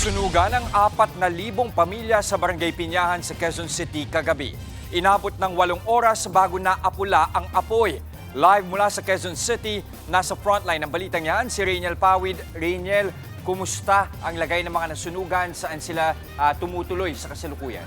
Nasunugan ang 4,000 pamilya sa Barangay Pinyahan sa Quezon City kagabi. Inabot ng 8 oras bago naapula ang apoy. Live mula sa Quezon City, nasa frontline ng balitang yan, si Rainiel Pawid. Rainiel, kumusta ang lagay ng mga nasunugan? Saan sila tumutuloy sa kasalukuyan?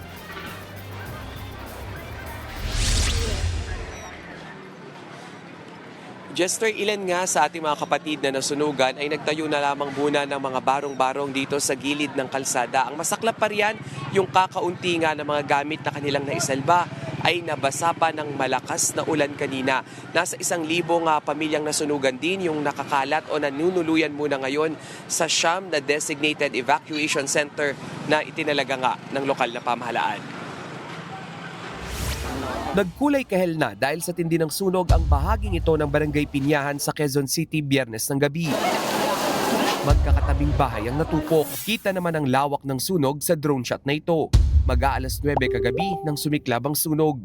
Jester, ilan nga sa ating mga kapatid na nasunugan ay nagtayo na lamang muna ng mga barong-barong dito sa gilid ng kalsada. Ang masaklap pa riyan, yung kakaunti nga ng mga gamit na kanilang naisalba ay nabasa pa ng malakas na ulan kanina. Nasa 1,000 pamilyang nasunugan din yung nakakalat o nanunuluyan muna ngayon sa siyam na designated evacuation center na itinalaga nga ng lokal na pamahalaan. Nagkulay kahel na dahil sa tindi ng sunog ang bahaging ito ng Barangay Pinyahan sa Quezon City Biyernes ng gabi. Magkakatabing bahay ang natupok. Kita naman ang lawak ng sunog sa drone shot na ito. Mag-aalas 9 kagabi nang sumiklab ang sunog.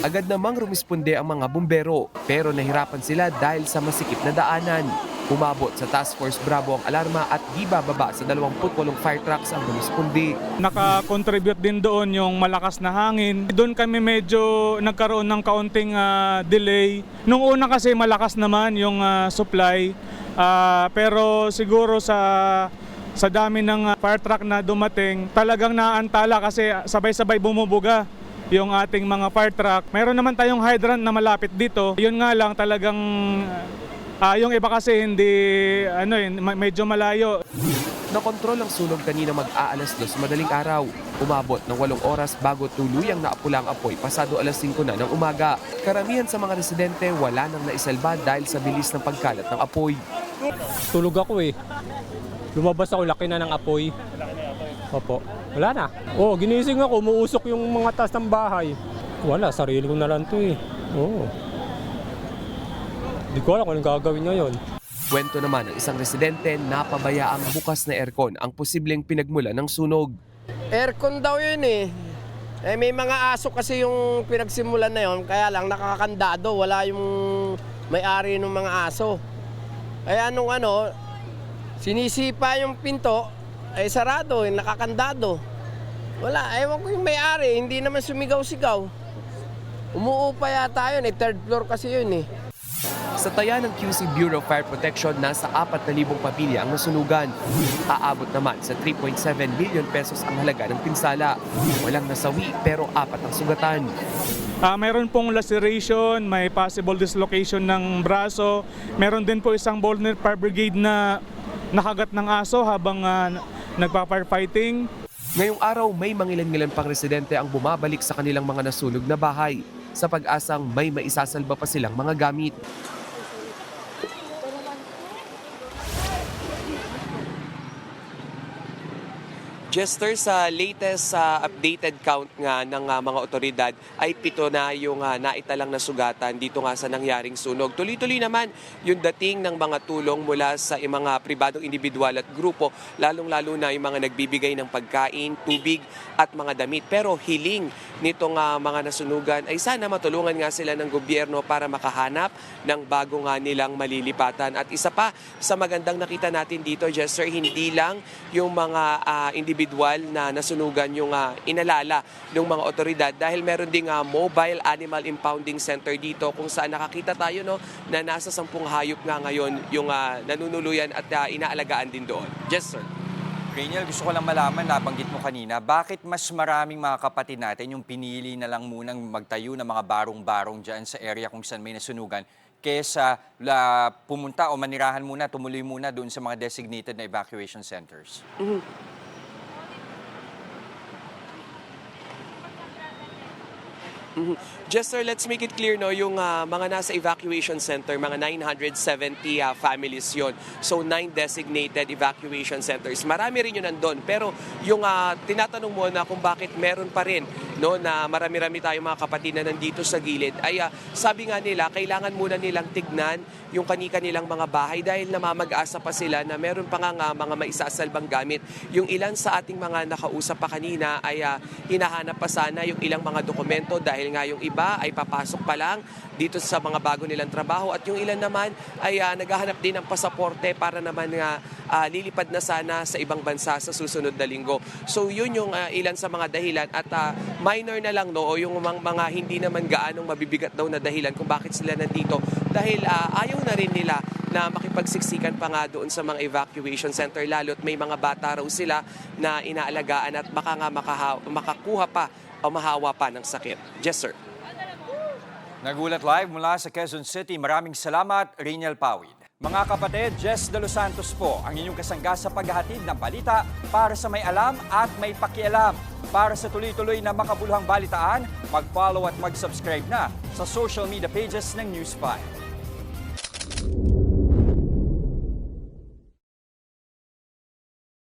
Agad namang rumisponde ang mga bumbero pero nahirapan sila dahil sa masikip na daanan. Umabot sa Task Force Bravo ang alarma at di bababa sa 28 fire trucks ang rumisponde. Naka-contribute din doon yung malakas na hangin. Doon kami medyo nagkaroon ng kaunting delay. Nung una kasi malakas naman yung supply. Pero siguro sa dami ng fire truck na dumating, talagang naantala kasi sabay-sabay bumubuga yung ating mga fire truck. Meron naman tayong hydrant na malapit dito. Yun nga lang talagang yung iba kasi hindi medyo malayo. Nakontrol ang sunog kanina mag-aalas 2 madaling araw. Umabot ng 8 oras bago tuluyang naapula ang apoy pasado alas 5 na ng umaga. Karamihan sa mga residente wala nang naisalba dahil sa bilis ng pagkalat ng apoy. Tulog ako eh. Lumabas ako, laki na ng apoy. Opo, wala na. Ginising ako, umuusok yung mga taas ng bahay. Wala, sarili ko na lang to eh. Di ko alam kung anong gagawin ngayon. Kwento naman ng isang residente na pabayaang bukas na aircon ang posibleng pinagmula ng sunog. Aircon daw yun eh. May mga aso kasi yung pinagsimulan na yun, kaya lang nakakandado, wala yung may-ari ng mga aso. Kaya nung sinisipa yung pinto, ay sarado, nakakandado. Wala, ewan ko yung may-ari, hindi naman sumigaw-sigaw. Umuupa yata yun, third floor kasi yun eh. Sa taya ng QC Bureau of Fire Protection, nasa 4,000 pamilya ang nasunugan. Aabot naman sa 3.7 billion pesos ang halaga ng pinsala. Walang nasawi pero 4 ang sugatan. Meron pong laceration, may possible dislocation ng braso. Meron din po isang volunteer fire brigade na nakagat ng aso habang nagpa-firefighting. Ngayong araw, may mangilan-ngilan pang residente ang bumabalik sa kanilang mga nasunog na bahay sa pag-asang may maisasalba pa silang mga gamit. Jester, sa latest updated count nga ng mga otoridad ay 7 na yung naitalang nasugatan dito nga sa nangyaring sunog. Tuloy-tuloy naman yung dating ng mga tulong mula sa mga pribadong individual at grupo, lalong-lalo na yung mga nagbibigay ng pagkain, tubig at mga damit. Pero hiling nitong mga nasunugan ay sana matulungan nga sila ng gobyerno para makahanap ng bago nga nilang malilipatan. At isa pa sa magandang nakita natin dito, Jester, hindi lang yung mga individual na nasunugan yung inalala ng mga otoridad dahil meron ding mobile animal impounding center dito kung saan nakakita tayo na nasa 10 hayop nga ngayon yung nanunuluyan at inaalagaan din doon. Yes, sir. Rainiel, gusto ko lang malaman, nabanggit mo kanina, bakit mas maraming mga kapatid natin yung pinili na lang munang magtayo ng mga barong-barong dyan sa area kung saan may nasunugan kesa pumunta o manirahan muna, tumuloy muna doon sa mga designated na evacuation centers? Jester, let's make it clear, yung mga nasa evacuation center, mga 970 families yon. So 9 designated evacuation centers. Marami rin yun nandun. Pero yung tinatanong mo na kung bakit meron pa rin na marami-rami tayong mga kapatid na nandito sa gilid, ay sabi nga nila, kailangan muna nilang tignan yung kanilang mga bahay dahil namamag-asa pa sila na meron pa nga mga maisasalbang gamit. Yung ilan sa ating mga nakausap pa kanina ay hinahanap pa sana yung ilang mga dokumento dahil nga yung iba ay papasok pa lang dito sa mga bago nilang trabaho at yung ilan naman ay naghahanap din ng pasaporte para naman nga lilipad na sana sa ibang bansa sa susunod na linggo. So yun yung ilan sa mga dahilan at minor na lang o yung mga hindi naman gaanong mabibigat daw na dahilan kung bakit sila nandito dahil ayaw na rin nila na makipagsiksikan pa nga doon sa mga evacuation center lalo't may mga bata raw sila na inaalagaan at baka nga makakuha pa o mahawa pa ng sakit. Yes, sir. Nagulat live mula sa Quezon City. Maraming salamat, Riniel Pawid. Mga kapatid, Jess De Los Santos po ang inyong kasangga sa paghahatid ng balita para sa may alam at may pakialam. Para sa tuloy-tuloy na makabuluhang balitaan, mag-follow at mag-subscribe na sa social media pages ng News 5.